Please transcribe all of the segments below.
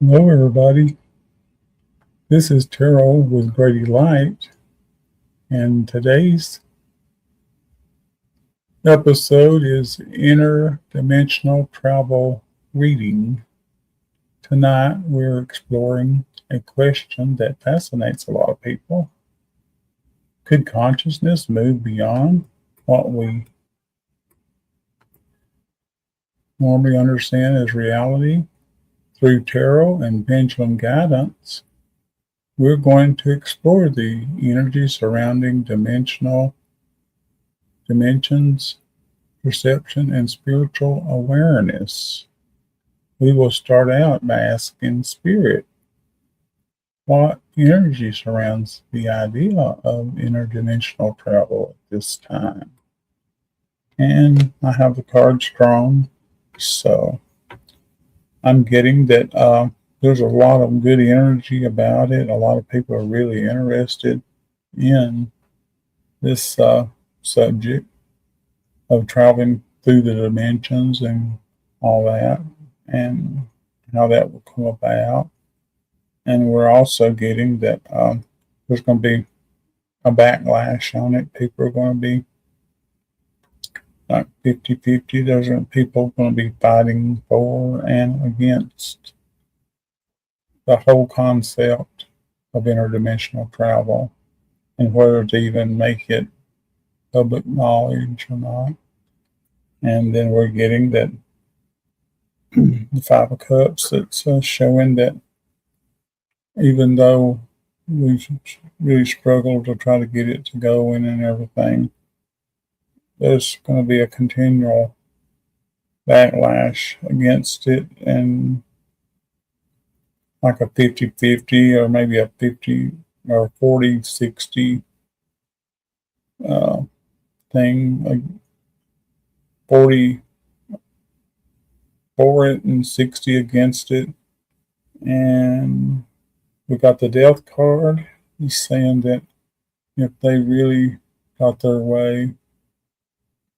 Hello, everybody. This is Terrell with Gradylight, and today's episode is Interdimensional Travel Reading. Tonight, we're exploring a question that fascinates a lot of people. Could consciousness move beyond what we normally understand as reality? Through tarot and pendulum guidance, we're going to explore the energy surrounding dimensions, perception, and spiritual awareness. We will start out by asking Spirit what energy surrounds the idea of interdimensional travel at this time. And I have the cards drawn, so I'm getting that there's a lot of good energy about it. A lot of people are really interested in this subject of traveling through the dimensions and all that, and how that will come about. And we're also getting that there's going to be a backlash on it. People are going to be like 50-50. There's people going to be fighting for and against the whole concept of interdimensional travel and whether to even make it public knowledge or not. And then we're getting that the Five of Cups that's showing that even though we've really struggled to try to get it to go in and everything, there's going to be a continual backlash against it, and like a 50-50 or maybe a 50 or 40-60 thing, like 40 for it and 60 against it. And we got the Death card. He's saying that if they really got their way,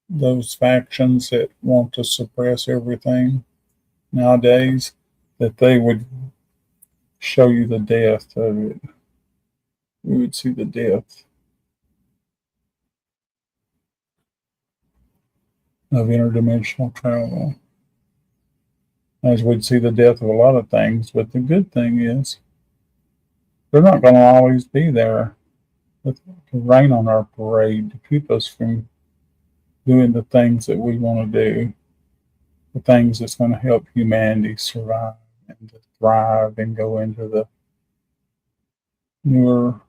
those factions that want to suppress everything nowadays, that they would show you the death of it. We would see the death of interdimensional travel, as we'd see the death of a lot of things. But the good thing is, they're not going to always be there to rain on our parade, to keep us from doing the things that we want to do, the things that's going to help humanity survive and to thrive and go into the newer,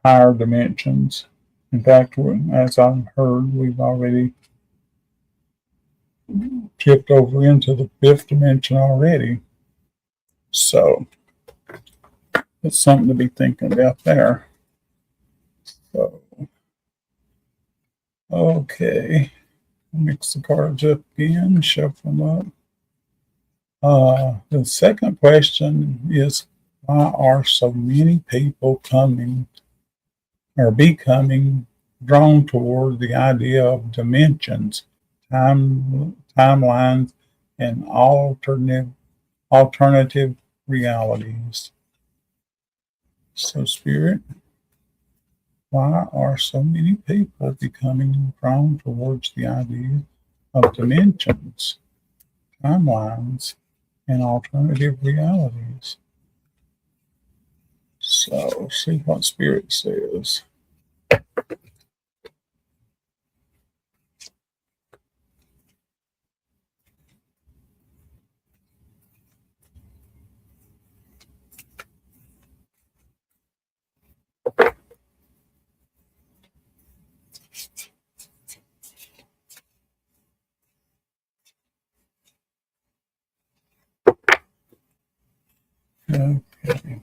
higher dimensions. In fact, as I've heard, we've already tipped over into the fifth dimension already. So it's something to be thinking about there. So, okay. Mix the cards up again, shuffle them up. The second question is, why are so many people coming or becoming drawn toward the idea of dimensions, timelines, and alternative realities? So, Spirit, why are so many people becoming drawn towards the idea of dimensions, timelines, and alternative realities? So, see what Spirit says. Okay.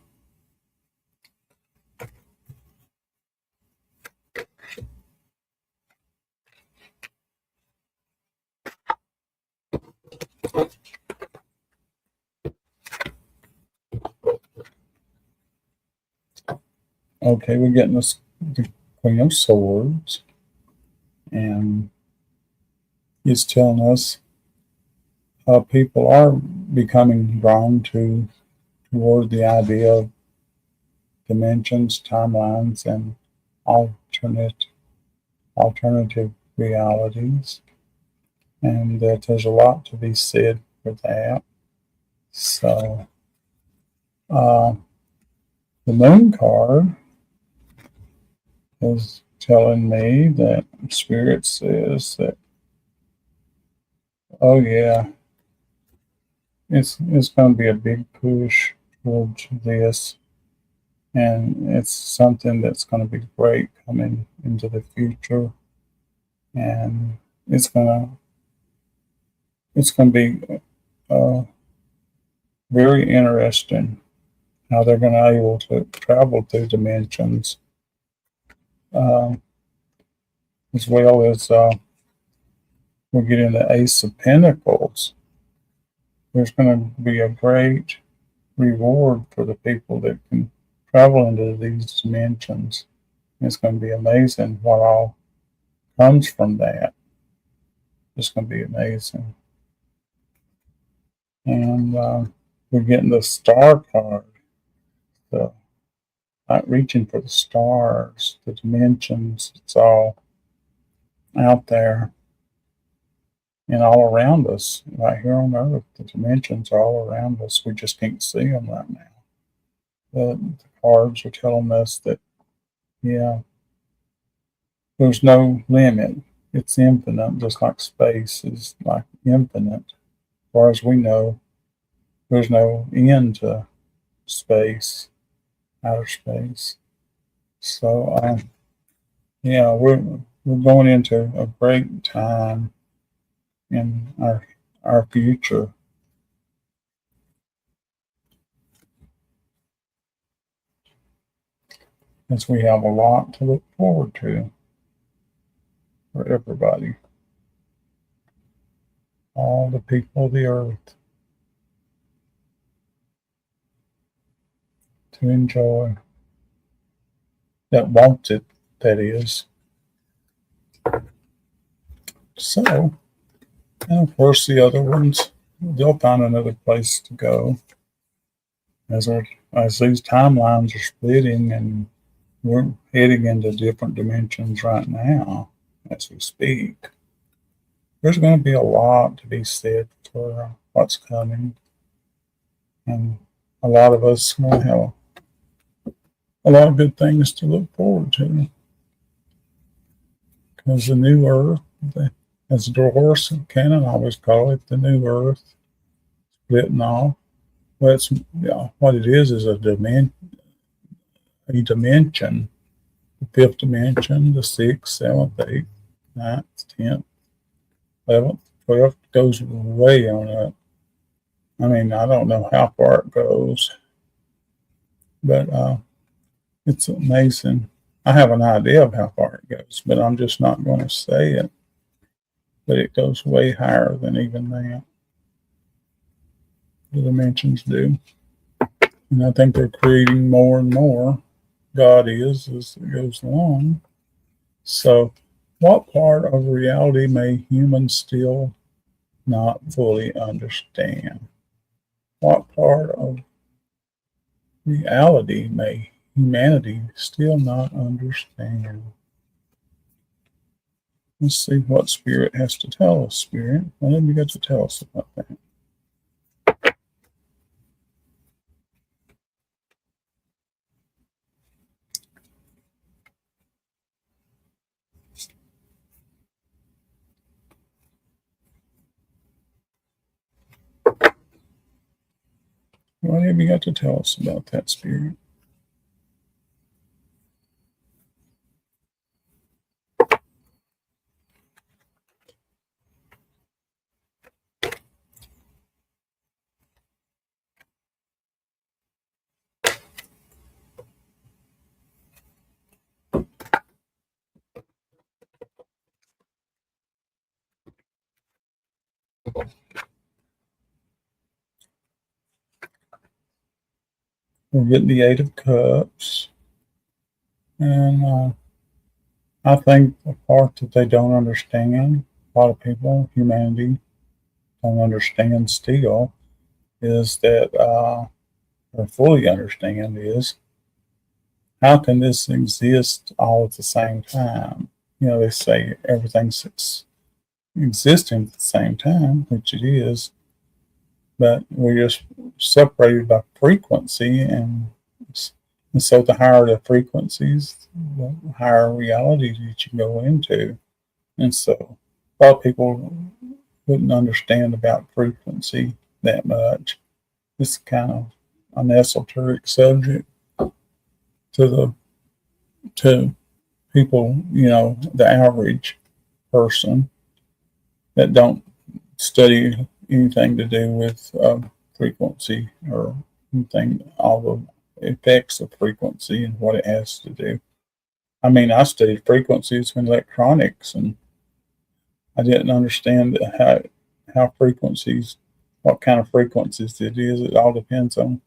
Okay, we're getting the Queen of Swords, and it's telling us people are becoming drawn toward the idea of dimensions, timelines, and alternate alternative realities, and that there's a lot to be said for that. So, uh, the moon card is telling me that Spirit says that, oh yeah, it's going to be a big push towards this, and it's something that's going to be great coming into the future, and it's gonna it's gonna be uh, very interesting how they're going to be able to travel through dimensions, um, as well as we get into Ace of Pentacles. There's going to be a great reward for the people that can travel into these dimensions. It's going to be amazing what all comes from that. It's going to be amazing. And we're getting the star card. So, not reaching for the stars, the dimensions, it's all out there and all around us, right here on Earth. The dimensions are all around us. We just can't see them right now. The cards are telling us that, yeah, there's no limit. It's infinite, just like space is like infinite. As far as we know, there's no end to space, outer space. So, yeah, we're going into a great time in our future, as we have a lot to look forward to for everybody, all the people of the earth, to enjoy, that wants it, that is. So, and of course, the other ones, they'll find another place to go as these timelines are splitting, and we're heading into different dimensions right now as we speak. There's going to be a lot to be said for what's coming, and a lot of us will have a lot of good things to look forward to, because the new Earth, as Dolores Cannon always call it, the new Earth, splitting off. Well, it's, yeah, what it is a dimension, the fifth dimension, the sixth, seventh, eighth, ninth, 10th, 11th, 12th goes way on up. I mean, I don't know how far it goes, but it's amazing. I have an idea of how far it goes, but I'm just not going to say it. But it goes way higher than even that. The dimensions do. And I think they're creating more and more. God is as it goes along. So, what part of reality may humans still not fully understand? What part of reality may humanity still not understand? Let's see what Spirit has to tell us. Spirit, what have you got to tell us about that? What have you got to tell us about that, Spirit? We're getting the Eight of Cups, and I think the part that they don't understand, a lot of people, humanity, don't understand still, is that, or fully understand, is how can this exist all at the same time? They say everything's existing at the same time, which it is, but we're just separated by frequency, and so the higher the frequencies, the higher realities that you go into. And so a lot of people wouldn't understand about frequency that much. It's kind of an esoteric subject to the to people, the average person that don't study anything to do with frequency or anything, all the effects of frequency and what it has to do. I mean, I studied frequencies in electronics, and I didn't understand how frequencies, what kind of frequencies it is. It all depends on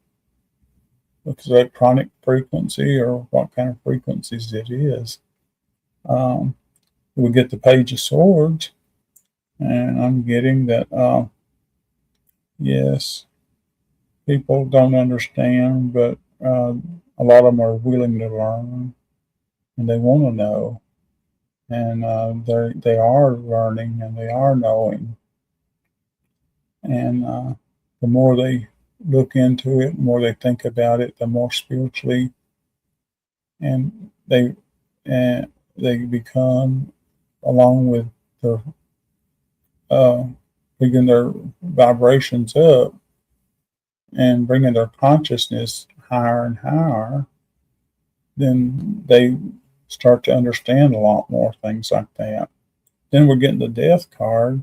if it's electronic frequency or what kind of frequencies it is. Um, we get the Page of Swords, and I'm getting that. Yes, people don't understand, but a lot of them are willing to learn, and they want to know, and they are learning and they are knowing, and the more they look into it, the more they think about it, the more spiritually, and they become, along with their uh, bringing their vibrations up and bringing their consciousness higher and higher, then they start to understand a lot more things like that. Then we're getting the death card,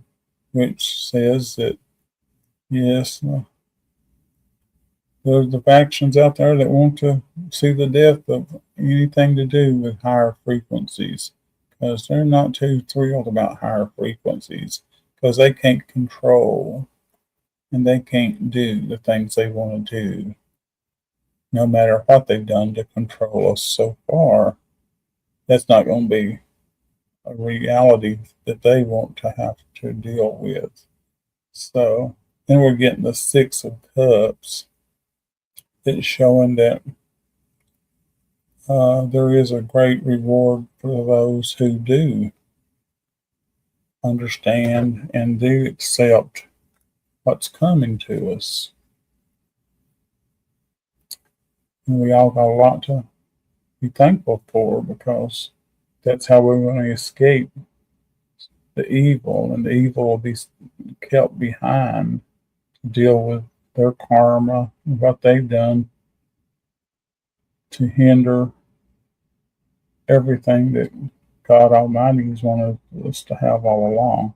which says that, yes, there's the factions out there that want to see the death of anything to do with higher frequencies, because they're not too thrilled about higher frequencies, because they can't control and they can't do the things they want to do, no matter what they've done to control us so far. That's not going to be a reality that they want to have to deal with. So then we're getting the Six of Cups. It's showing that there is a great reward for those who do understand and do accept what's coming to us. And we all got a lot to be thankful for, because that's how we're going to escape the evil, and the evil will be kept behind to deal with their karma and what they've done to hinder everything that God Almighty has wanted us to have all along.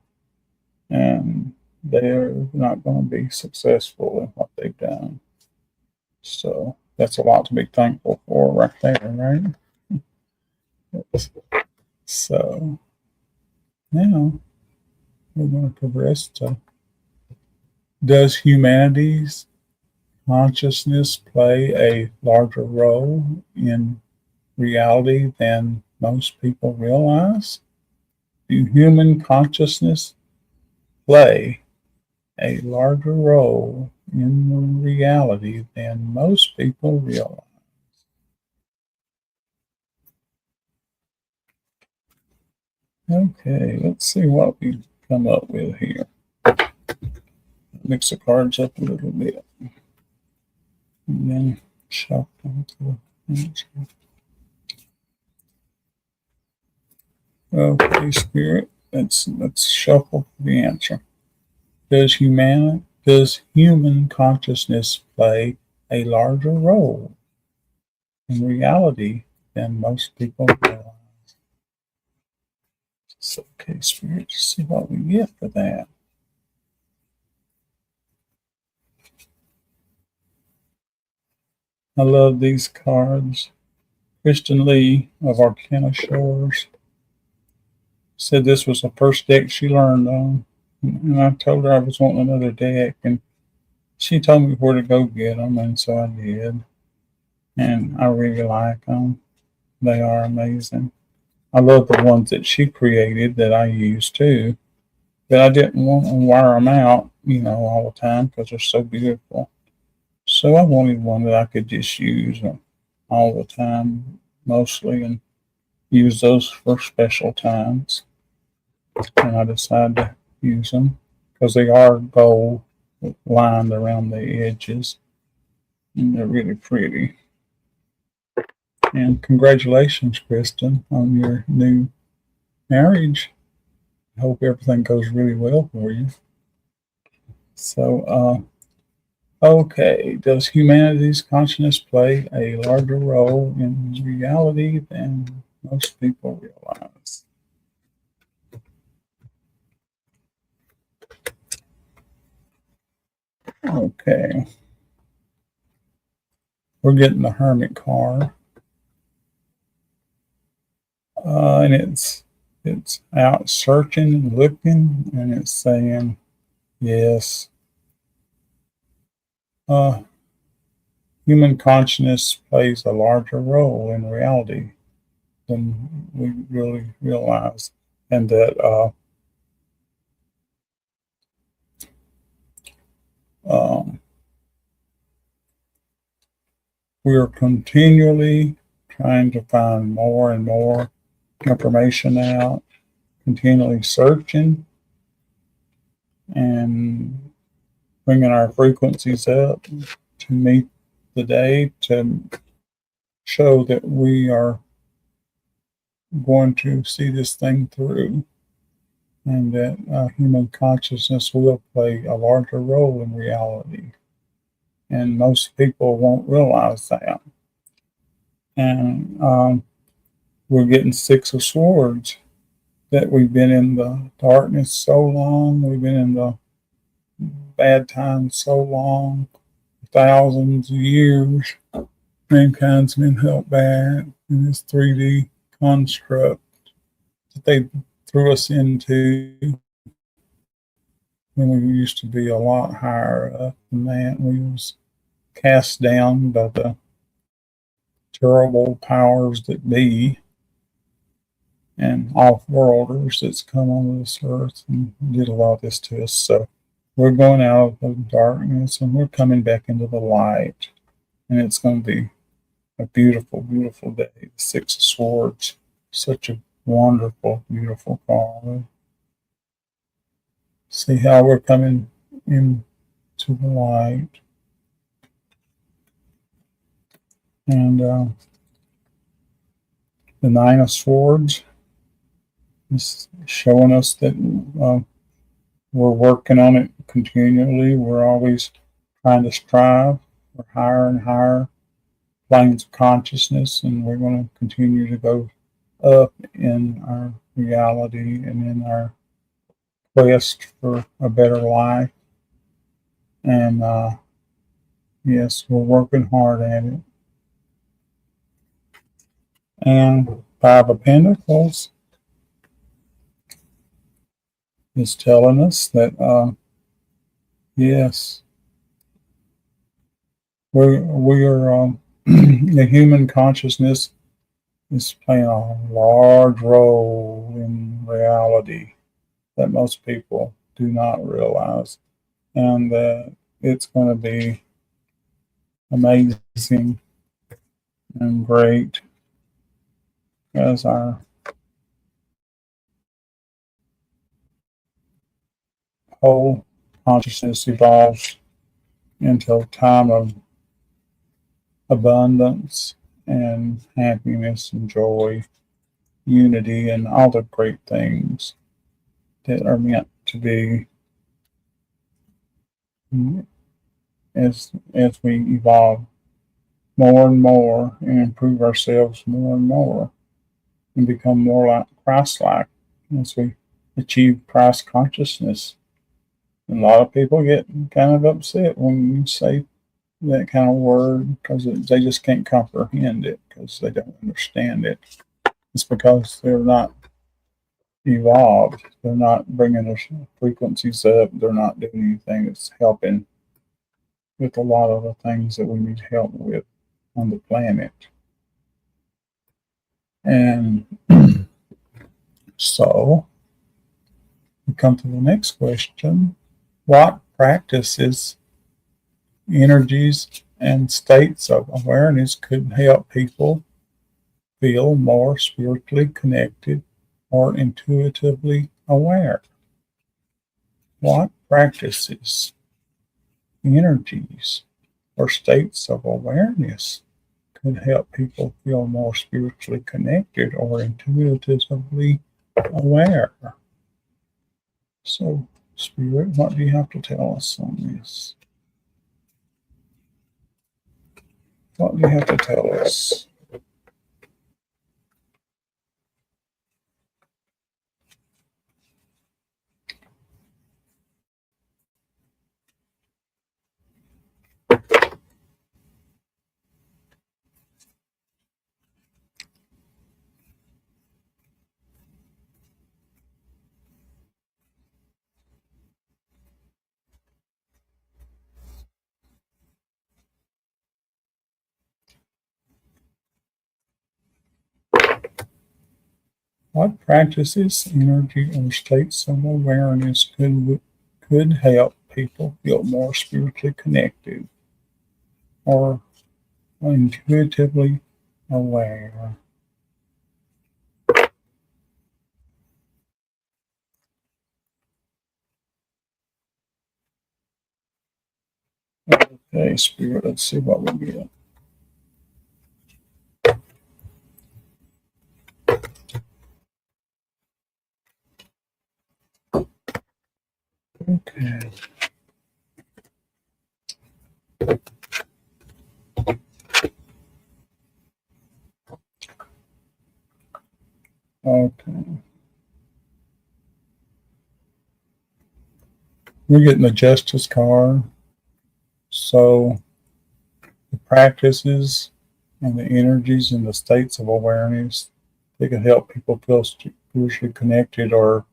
And they're not going to be successful in what they've done. So that's a lot to be thankful for right there, right? So now we're going to progress to, does humanity's consciousness play a larger role in reality than most people realize? Do human consciousness play a larger role in reality than most people realize? Okay, let's see what we come up with here. Mix the cards up a little bit. And then shuffle to the answer. Okay, Spirit, let's shuffle the answer. Does human consciousness play a larger role in reality than most people realize? So, okay, Spirit, let's see what we get for that. I love these cards. Kristen Lee of Arcana Shores said this was the first deck she learned on. And I told her I was wanting another deck, and she told me where to go get them, and so I did. And I really like them. They are amazing. I love the ones that she created that I use too. But I didn't want to wire them out all the time because they're so beautiful. So I wanted one that I could just use all the time, mostly, and use those for special times. And I decided to use them because they are gold lined around the edges, and they're really pretty. And congratulations, Kristen, on your new marriage. I hope everything goes really well for you. So, okay, does humanity's consciousness play a larger role in reality than most people realize? Okay, we're getting the hermit card, and it's out searching and looking, and it's saying yes. Uh, Human consciousness plays a larger role in reality than we really realize, and that um, we are continually trying to find more and more information out, continually searching and bringing our frequencies up to meet the day, to show that we are going to see this thing through, and that human consciousness will play a larger role in reality. And most people won't realize that. And we're getting Six of Swords, that we've been in the darkness so long, we've been in the bad times so long, thousands of years. Mankind's been held back in this 3D construct that they threw us into when we used to be a lot higher up than that. We was cast down by the terrible powers that be and off-worlders that's come on this earth and did a lot of this to us. So we're going out of the darkness and we're coming back into the light. And it's going to be a beautiful, beautiful day. The Six of Swords, such a wonderful, beautiful card. See how we're coming into the light. And the Nine of Swords is showing us that we're working on it continually. We're always trying to strive for higher and higher planes of consciousness, and we're going to continue to go up in our reality and in our quest for a better life. And yes, we're working hard at it. And Five of Pentacles is telling us that yes, we are the human consciousness is playing a large role in reality that most people do not realize, and that it's going to be amazing and great as our whole consciousness evolves into a time of abundance and happiness and joy, unity, and all the great things that are meant to be as we evolve more and more and improve ourselves more and more and become more like Christ-like as we achieve Christ consciousness. And a lot of people get kind of upset when you say that kind of word because they just can't comprehend it because they don't understand it. It's because they're not evolved. They're not bringing their frequencies up. They're not doing anything that's helping with a lot of the things that we need help with on the planet. And so we come to the next question. What practices, energies, and states of awareness could help people feel more spiritually connected or intuitively aware? What practices, energies, or states of awareness could help people feel more spiritually connected or intuitively aware? So, Spirit, what do you have to tell us on this? What do you have to tell us? What practices, energy, or states of awareness could help people feel more spiritually connected or intuitively aware? Okay, Spirit, let's see what we get. Okay. Okay. We're getting the Justice card. So the practices and the energies and the states of awareness, they can help people feel spiritually connected or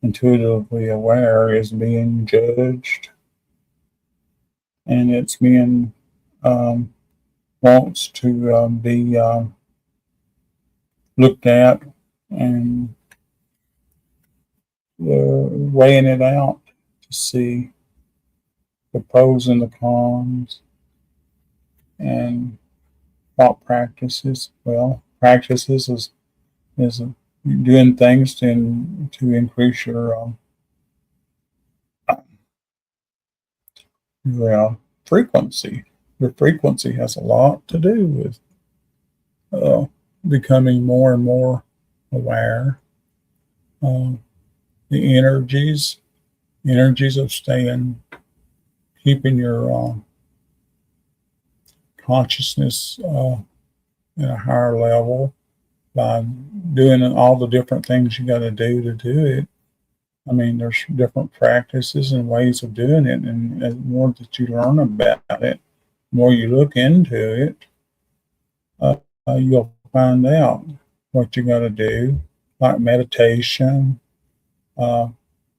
intuitively aware is being judged, and it's being wants to be looked at and weighing it out to see the pros and the cons and what practices. Well, practices is doing things to increase your frequency. Your frequency has a lot to do with uh, becoming more and more aware. Um, the energies of staying, keeping your consciousness at a higher level by doing all the different things you got to do it. I mean, there's different practices and ways of doing it, and the more that you learn about it, the more you look into it, uh, you'll find out what you got to do, like meditation, uh,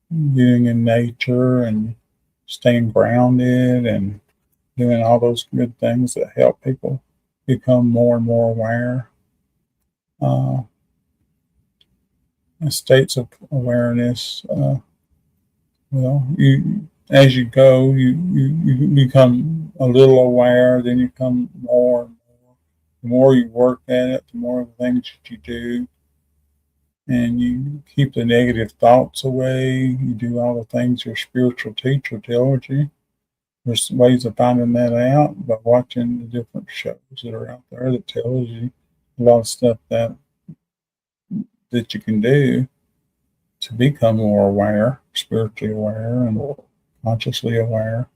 being in nature, and staying grounded, and doing all those good things that help people become more and more aware. Uh, States of awareness. Well, you as you go, you become a little aware, then you become more and more. The more you work at it, the more the things that you do, and you keep the negative thoughts away. You do all the things your spiritual teacher tells you. There's ways of finding that out by watching the different shows that are out there that tells you a lot of stuff that you can do to become more aware, spiritually aware, and consciously aware.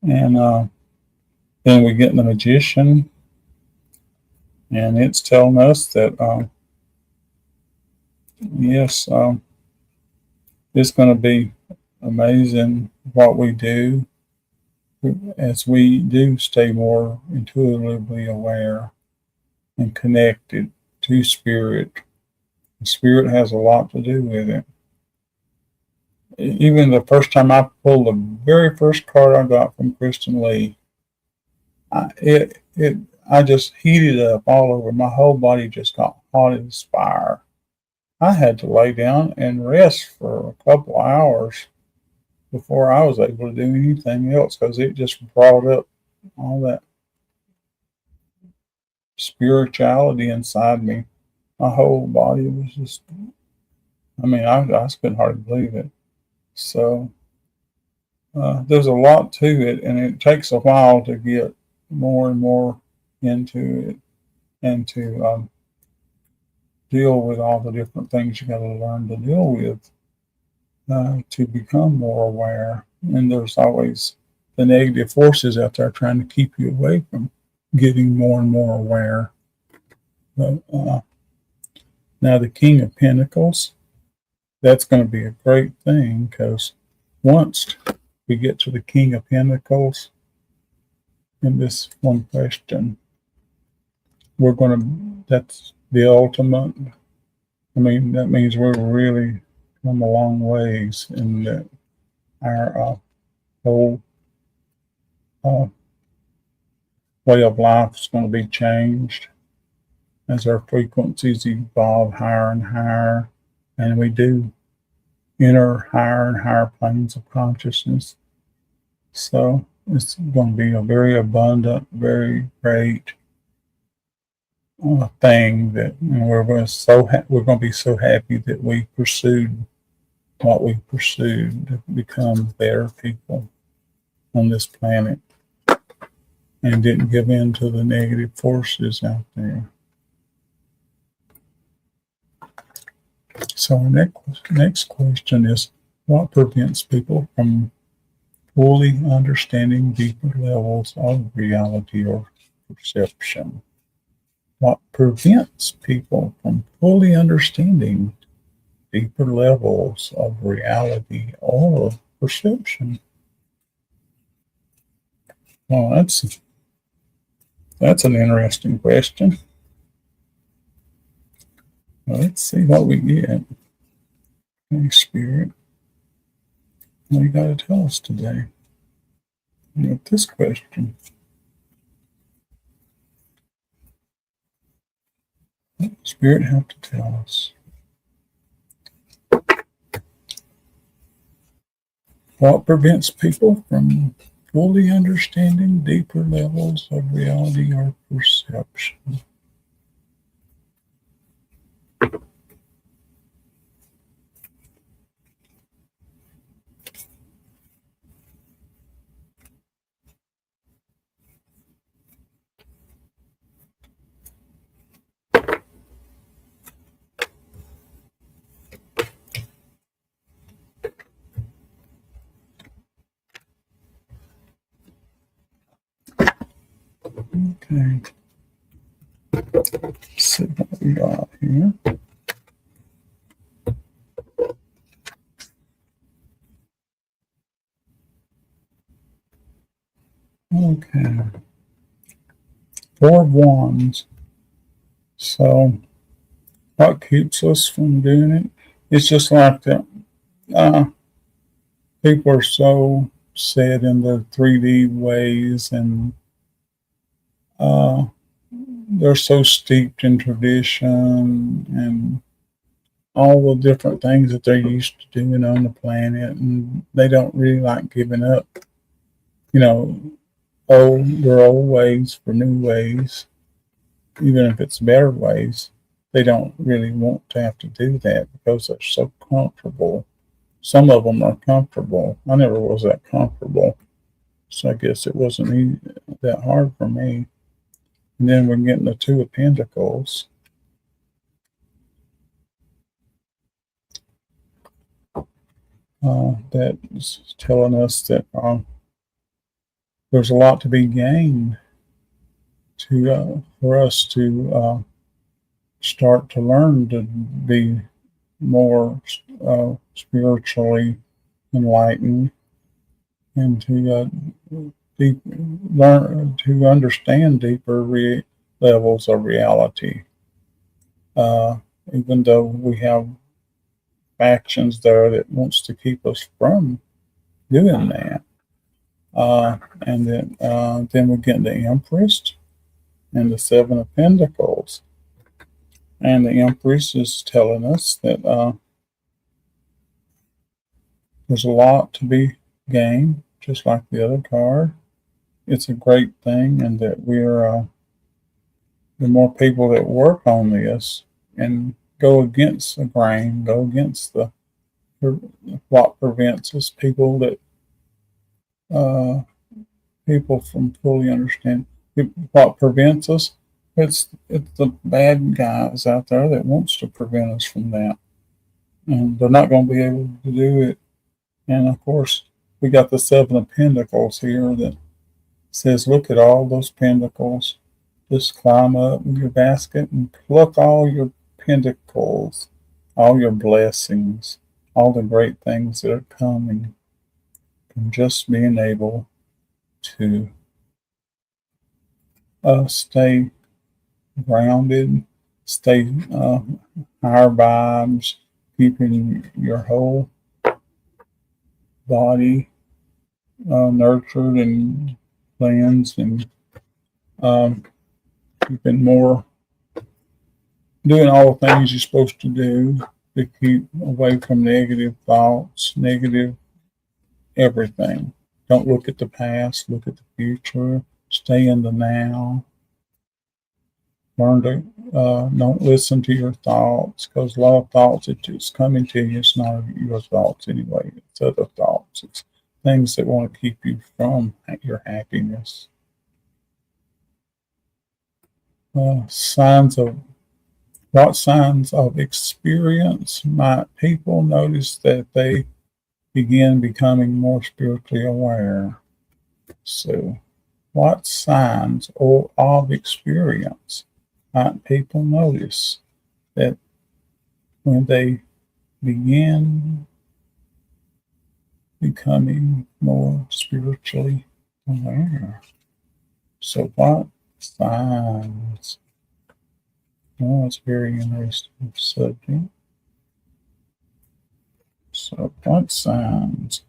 And then we get the magician, and it's telling us that yes, it's going to be amazing what we do as we do stay more intuitively aware and connected to spirit. The spirit has a lot to do with it. Even the first time I pulled the very first card I got from Kristen Lee, I just heated up all over. My whole body just got hot as fire. I had to lay down and rest for a couple hours before I was able to do anything else, because it just brought up all that spirituality inside me. My whole body was just, I mean, I just couldn't hardly believe it. So there's a lot to it, and it takes a while to get more and more into it and to deal with all the different things you got to learn to deal with to become more aware. And there's always the negative forces out there trying to keep you away from getting more and more aware. But now the King of Pentacles, that's going to be a great thing, because once we get to the King of Pentacles in this one question, we're going to, that's the ultimate. I mean, that means we're really come a long ways in that our whole uh, way of life is going to be changed as our frequencies evolve higher and higher, and we do enter higher and higher planes of consciousness. So it's going to be a very abundant, very great thing that, and we're going to be so happy that we pursued what we pursued to become better people on this planet and didn't give in to the negative forces out there. So our next question is, what prevents people from fully understanding deeper levels of reality or perception? What prevents people from fully understanding deeper levels of reality or perception? Well, that's an interesting question. Well, let's see what we get. Holy Spirit, what you got to tell us today with this question? What does Spirit have to tell us? What prevents people from fully understanding deeper levels of reality or perception? Okay. Let's see what we got here. Okay. 4 of Wands. So, what keeps us from doing it? It's just like that. People are so set in the 3D ways, and they're so steeped in tradition and all the different things that they're used to doing on the planet, and they don't really like giving up, their old ways for new ways, even if it's better ways. They don't really want to have to do that because they're so comfortable. Some of them are comfortable. I never was that comfortable, so I guess it wasn't that hard for me. And then we're getting the 2 of Pentacles. That's telling us that there's a lot to be gained for us to start to learn to be more spiritually enlightened, and to learn to understand deeper levels of reality. Even though we have factions there that wants to keep us from doing that. And then we get the Empress and the 7 of Pentacles. And the Empress is telling us that there's a lot to be game, just like the other card. It's a great thing, and that the more people that work on this and go against the grain, go against the what prevents us, uh, people from fully understand what prevents us. It's the bad guys out there that wants to prevent us from that, and they're not going to be able to do it. And of course, we got the seven of pentacles here that says, look at all those pentacles. Just climb up in your basket and pluck all your pentacles, all your blessings, all the great things that are coming from just being able to stay grounded, stay higher vibes, keeping your whole body nurtured and cleansed, and um, keeping more, doing all the things you're supposed to do to keep away from negative thoughts, negative everything. Don't look at the past, look at the future, stay in the now. Learn to don't listen to your thoughts, because a lot of thoughts that is coming to you, it's not your thoughts anyway. It's other thoughts. It's things that want to keep you from your happiness. Signs of what signs of experience might people notice that they begin becoming more spiritually aware? So, what signs or of experience might people notice that when they begin becoming more spiritually aware? So, what signs? Oh, it's a very interesting subject. So, what signs?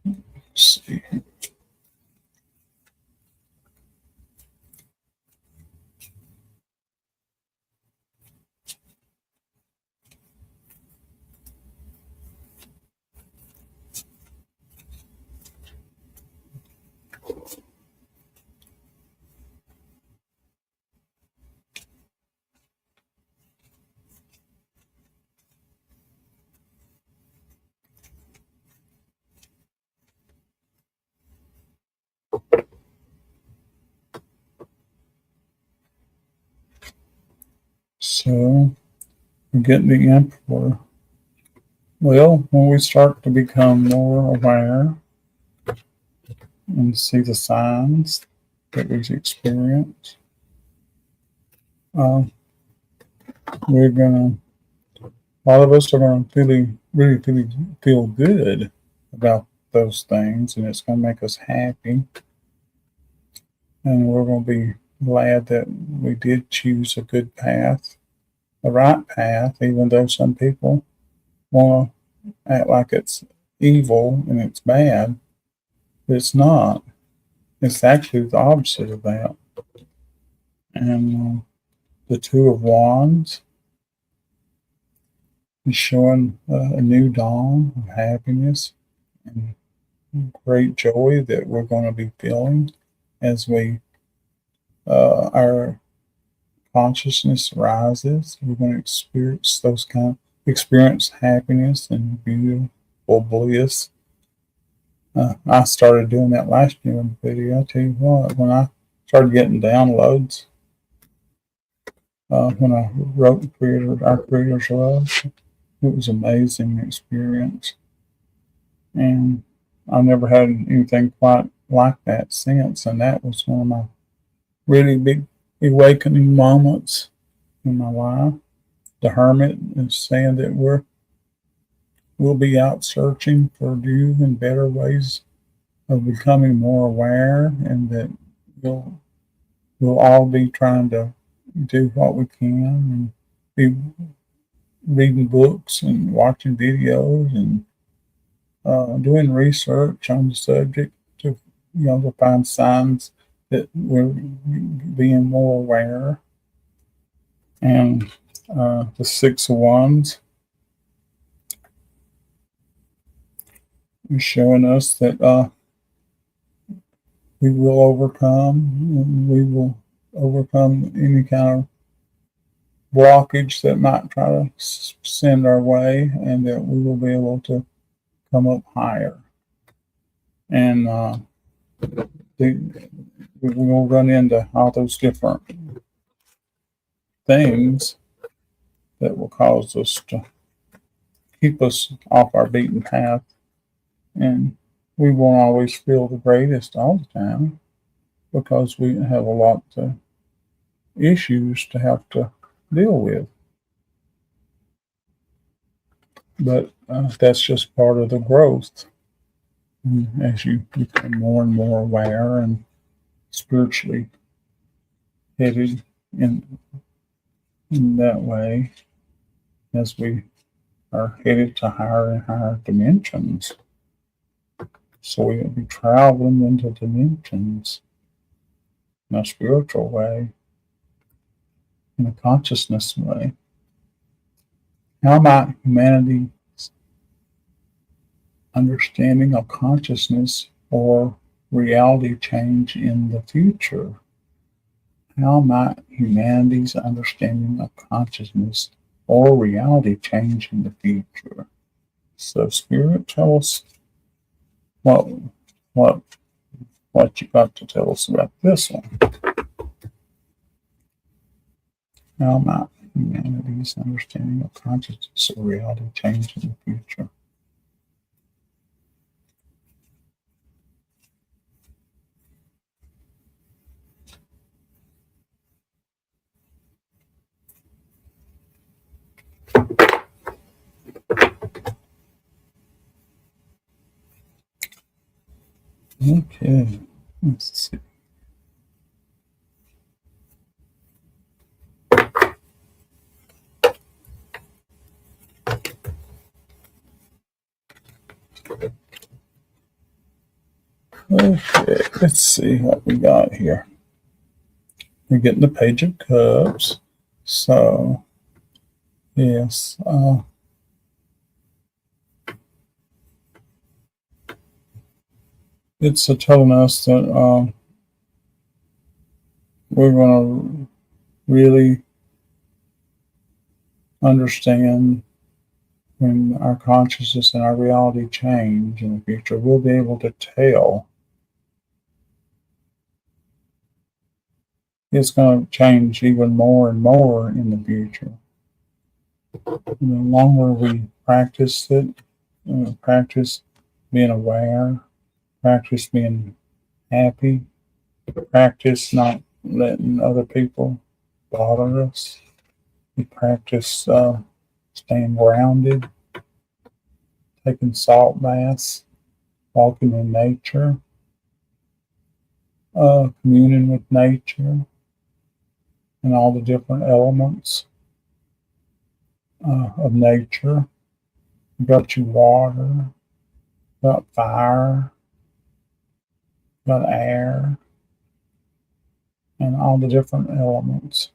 Let's see. So, we get the Emperor. Well, when we start to become more aware and see the signs that we experience, uh, we're gonna. A lot of us are gonna really feel good about those things, and it's gonna make us happy, and we're gonna be glad that we did choose a good path, the right path, even though some people want to act like it's evil and it's bad. But it's not. It's actually the opposite of that. And the Two of Wands is showing a new dawn of happiness and great joy that we're going to be feeling as our consciousness rises. We're going to experience experience happiness and beautiful bliss. I started doing that last year in the video. I tell you what, when I started getting downloads, when I wrote Our Creator's Love, it was an amazing experience. And I've never had anything quite like that since. And that was one of my really big awakening moments in my life. The Hermit is saying that we'll be out searching for new and better ways of becoming more aware, and that we'll all be trying to do what we can and be reading books and watching videos and doing research on the subject to find signs that we're being more aware. And The Six of Wands is showing us that we will overcome. We will overcome any kind of blockage that might try to send our way, and that we will be able to come up higher. And we will run into all those different things that will cause us to keep us off our beaten path. And we won't always feel the greatest all the time because we have a lot of issues to have to deal with. But that's just part of the growth. And as you become more and more aware and spiritually headed in that way, as we are headed to higher and higher dimensions. So we'll be traveling into dimensions in a spiritual way, in a consciousness way. How might humanity's understanding of consciousness or reality change in the future? How might humanity's understanding of consciousness or reality change in the future? So, Spirit, tell us what you got to tell us about this one. How might humanity's understanding of consciousness or reality change in the future? Okay, let's see. Okay, let's see what we got here. We're getting the Page of Cups. So, yes, it's telling us that we're going to really understand when our consciousness and our reality change in the future. We'll be able to tell. It's going to change even more and more in the future. The longer we practice it, practice being aware, practice being happy, practice not letting other people bother us. We practice staying grounded, taking salt baths, walking in nature, communing with nature and all the different elements of nature. You got your water, got fire, got air, and all the different elements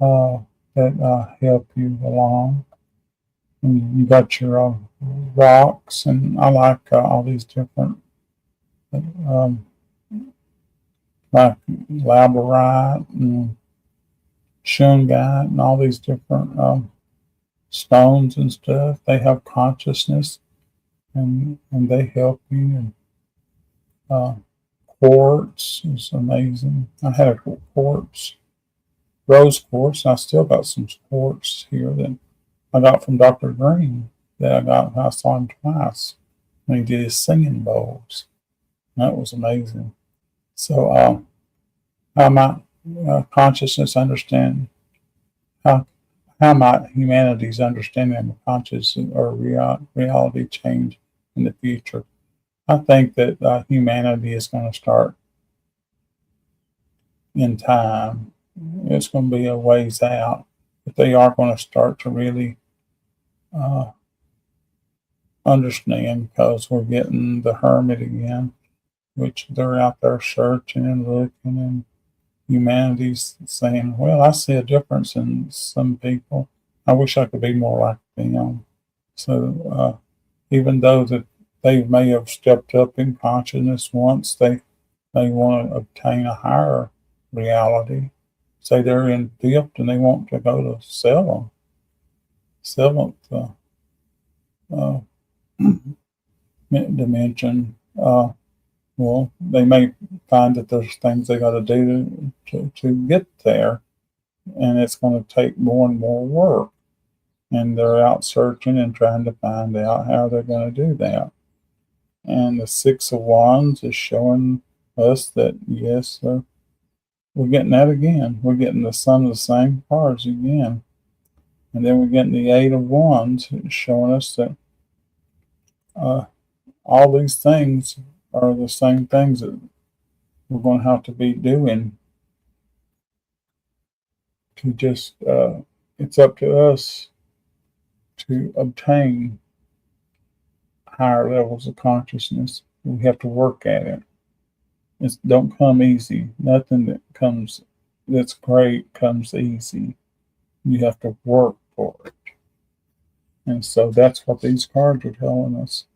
that help you along. And you got your rocks, and I like all these different, like labradorite and shungite and all these different stones and stuff. They have consciousness, and they help you. And quartz is amazing. I had a quartz, rose quartz, and I still got some quartz here that I got from Dr. Green. I saw him twice when he did his singing bowls. That was amazing. So, how might consciousness understand? How might humanity's understanding of consciousness or reality change in the future? I think that humanity is going to start in time. It's going to be a ways out, but they are going to start to really understand, because we're getting the hermit again, which they're out there searching and looking, humanity's saying, well, I see a difference in some people. I wish I could be more like them. So even though that they may have stepped up in consciousness once, they want to obtain a higher reality. Say they're in fifth and they want to go to seventh uh, dimension. Well, they may find that there's things they got to do to get there, and it's going to take more and more work. And they're out searching and trying to find out how they're going to do that. And the Six of Wands is showing us that, yes, we're getting that again. We're getting the some of the same cards again. And then we're getting the Eight of Wands showing us that uh, all these things are the same things that we're going to have to be doing to just, it's up to us to obtain higher levels of consciousness. We have to work at it. It don't come easy. Nothing that comes that's great comes easy. You have to work for it. And so that's what these cards are telling us.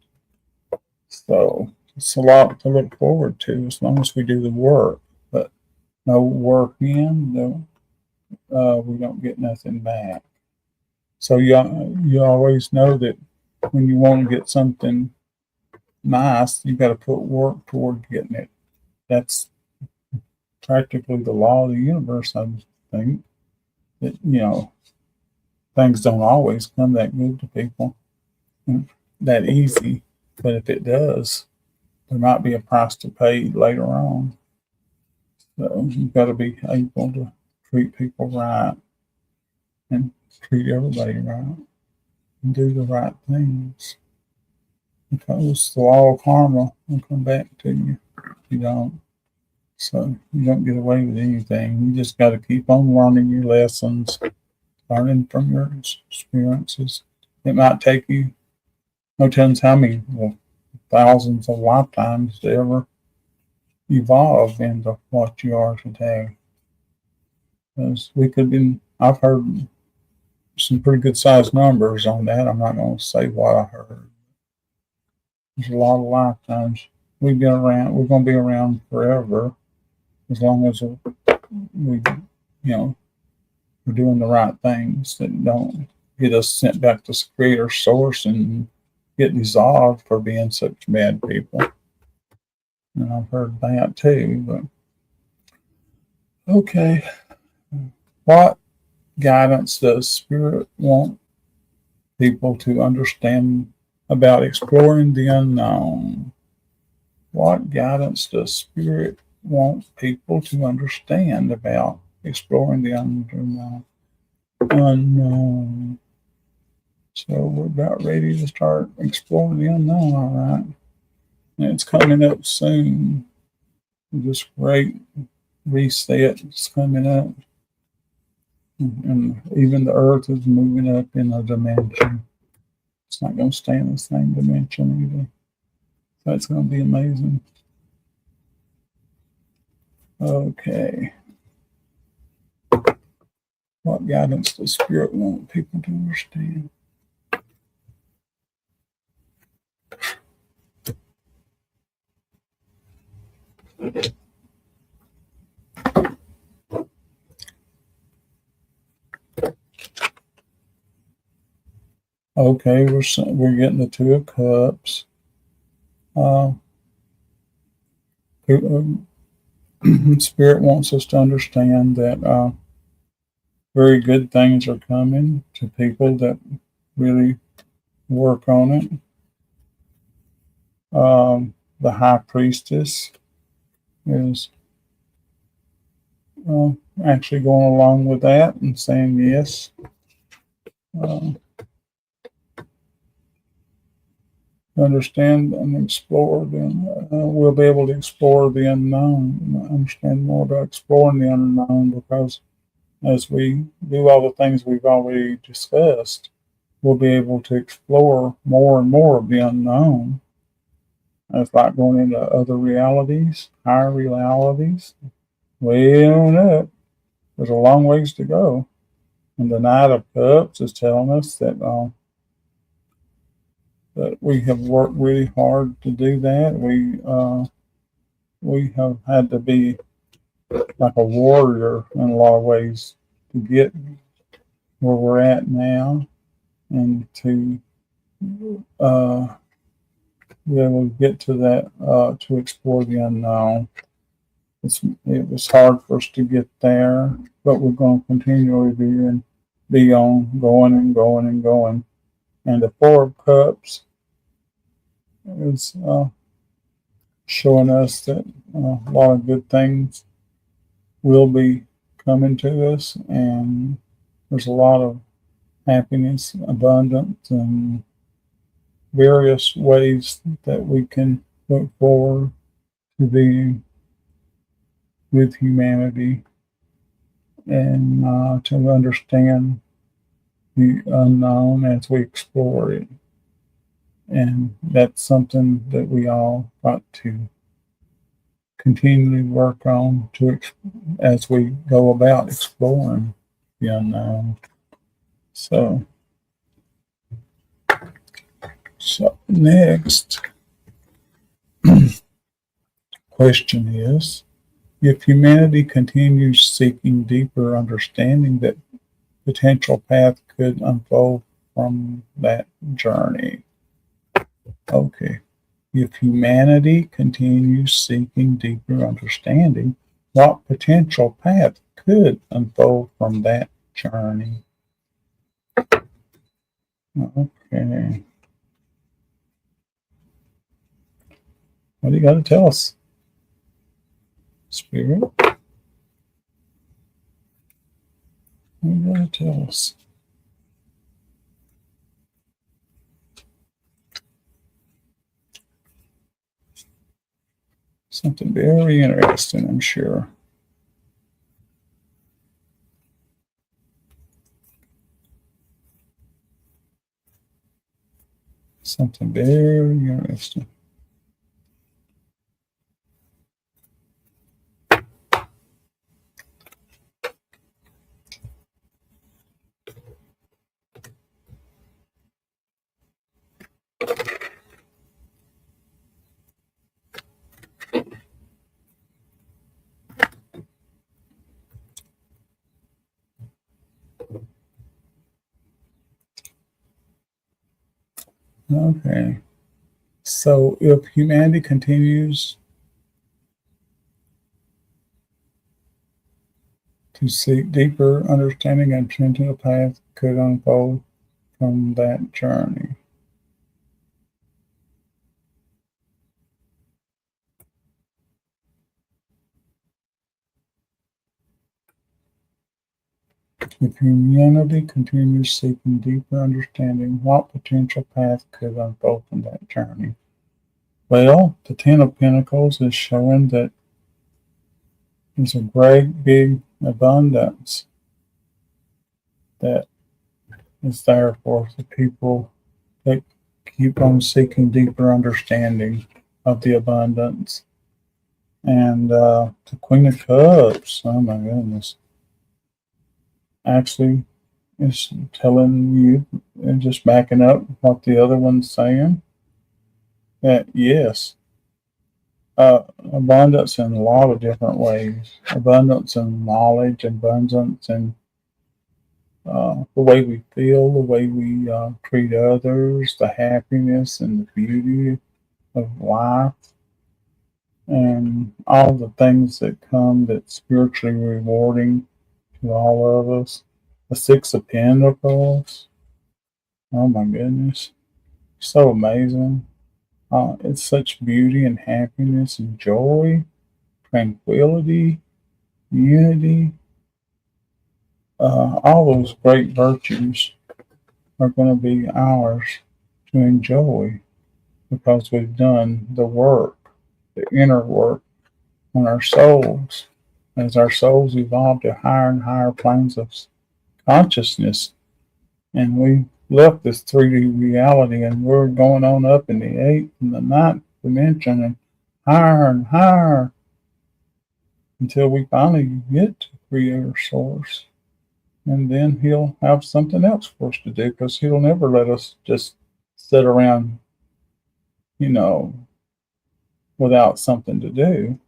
So it's a lot to look forward to as long as we do the work. But no work in, we don't get nothing back. So you always know that when you want to get something nice, you got to put work toward getting it. That's practically the law of the universe, I think. That, things don't always come that good to people, that easy. But if it does, there might be a price to pay later on. So you've got to be able to treat people right and treat everybody right and do the right things. Because the law of karma will come back to you if you don't. So you don't get away with anything. You just got to keep on learning your lessons, learning from your experiences. It might take you no telling how many thousands of lifetimes to ever evolve into what you are today. Because I've heard some pretty good sized numbers on that. I'm not going to say what I heard. There's a lot of lifetimes. We're going to be around forever as long as we, we're doing the right things that don't get us sent back to Creator Source and get dissolved for being such bad people. And I've heard that too. But okay, what guidance does Spirit want people to understand about exploring the unknown? What guidance does Spirit want people to understand about exploring the unknown? So we're about ready to start exploring the unknown, all right? And it's coming up soon. This great reset is coming up. And even the earth is moving up in a dimension. It's not going to stay in the same dimension either. That's going to be amazing. Okay. What guidance does Spirit want people to understand? Okay, we're getting the Two of Cups. Spirit wants us to understand that very good things are coming to people that really work on it. The High Priestess is actually going along with that and saying yes. Understand and explore them. We'll be able to explore the unknown, understand more about exploring the unknown, because as we do all the things we've already discussed, we'll be able to explore more and more of the unknown. It's like going into other realities, higher realities, way on up. There's a long ways to go. And the Knight of Cups is telling us that we have worked really hard to do that. We have had to be like a warrior in a lot of ways to get where we're at now, and to uh, be able to get to that to explore the unknown. It was hard for us to get there, but we're going to continually be on going and going and going. And the Four of Cups is showing us that a lot of good things will be coming to us, and there's a lot of happiness, abundance, and various ways that we can look forward to being with humanity, and to understand the unknown as we explore it. And that's something that we all got to continually work on as we go about exploring the unknown. So next question is, if humanity continues seeking deeper understanding, that potential path could unfold from that journey. Okay. If humanity continues seeking deeper understanding, what potential path could unfold from that journey? Okay. What do you got to tell us, Spirit? What do you got to tell us? Something very interesting, I'm sure. Something very interesting. Okay. So if humanity continues to seek deeper understanding, and potential path could unfold from that journey. If humanity continues seeking deeper understanding, what potential path could unfold from that journey? Well, the Ten of Pentacles is showing that there's a great big abundance that is there for the people that keep on seeking deeper understanding of the abundance. And the Queen of Cups, oh my goodness, actually is telling you and just backing up what the other one's saying, that yes, abundance in a lot of different ways. Abundance in knowledge, abundance in the way we feel, the way we treat others, the happiness and the beauty of life, and all the things that come that's spiritually rewarding to all of us. The Six of Pentacles, oh my goodness, so amazing. It's such beauty and happiness and joy, tranquility, unity. All those great virtues are going to be ours to enjoy because we've done the work, the inner work on our souls. As our souls evolve to higher and higher planes of consciousness, and we left this 3D reality, and we're going on up in the eighth and the ninth dimension, and higher and higher. until we finally get to Creator Source. And then He'll have something else for us to do, because He'll never let us just sit around, you know, without something to do.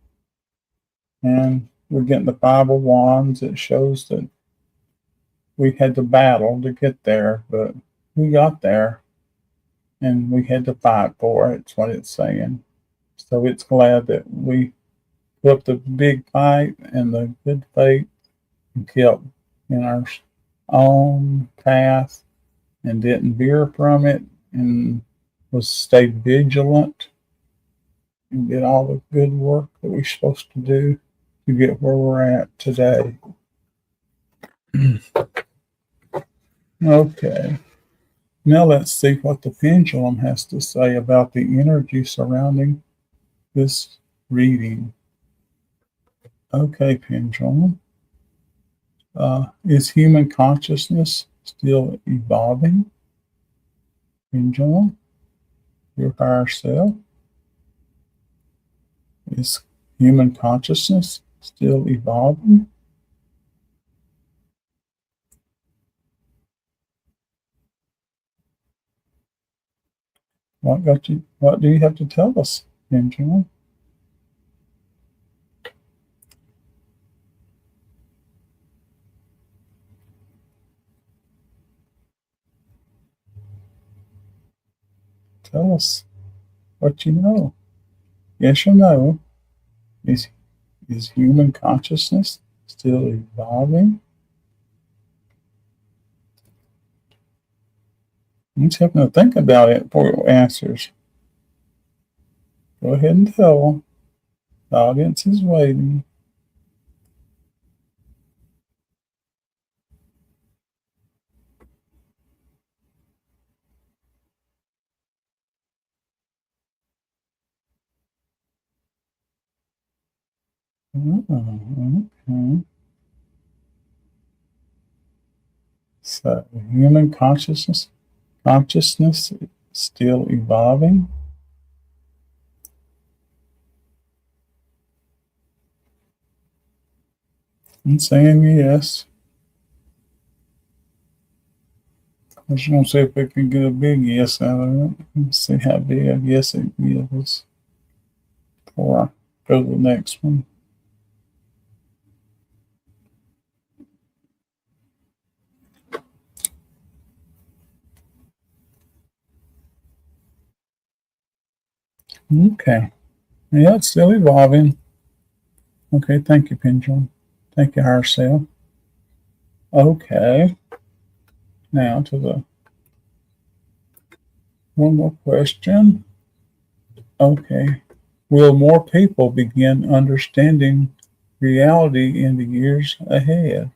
And we're getting the 5 of Wands. It shows that we had to battle to get there, but we got there, and we had to fight for it. It's what it's saying. So it's glad that we put up the big fight and the good faith and kept in our own path and didn't veer from it, and was stayed vigilant and did all the good work that we're supposed to do to get where we're at today. Okay. Now let's see what the pendulum has to say about the energy surrounding this reading. Okay, pendulum. Is human consciousness still evolving? Pendulum, your higher self. Is human consciousness still evolving? What do you have to tell us, pendulum? Tell us what you know. Yes or no? Is human consciousness still evolving? It's having to think about it for your answers. Go ahead and tell them. The audience is waiting. Okay. So, human consciousness is still evolving. I'm saying yes. I just want to see if we can get a big yes out of it. Let's see how big a yes it gives before I go to the next one. Okay. Yeah, it's still evolving. Okay, thank you, pendulum. Thank you, higher self. Okay. Now to the one more question. Okay. Will more people begin understanding reality in the years ahead?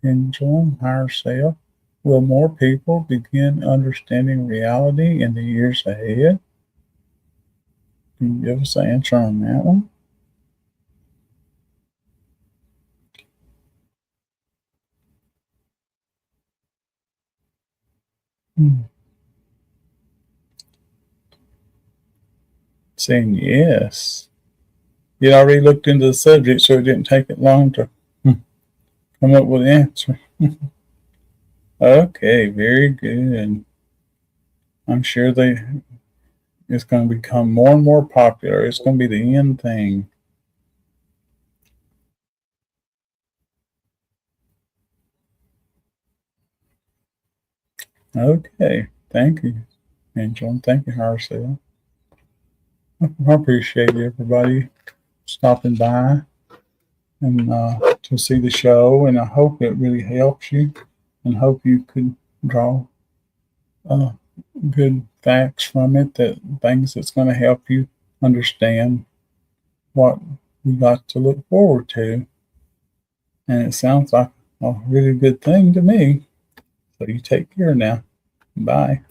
Pendulum, higher self. Will more people begin understanding reality in the years ahead? Can you give us an answer on that one? Saying yes. You already looked into the subject, so it didn't take it long to come up with an answer. Okay, very good. I'm sure it's going to become more and more popular. It's going to be the end thing. Okay, thank you, Angel. Thank you, Harcel. I appreciate everybody stopping by and to see the show, and I hope it really helps you, and hope you could draw uh, good facts from it, that things that's going to help you understand what you got to look forward to. And it sounds like a really good thing to me. So you take care now. Bye.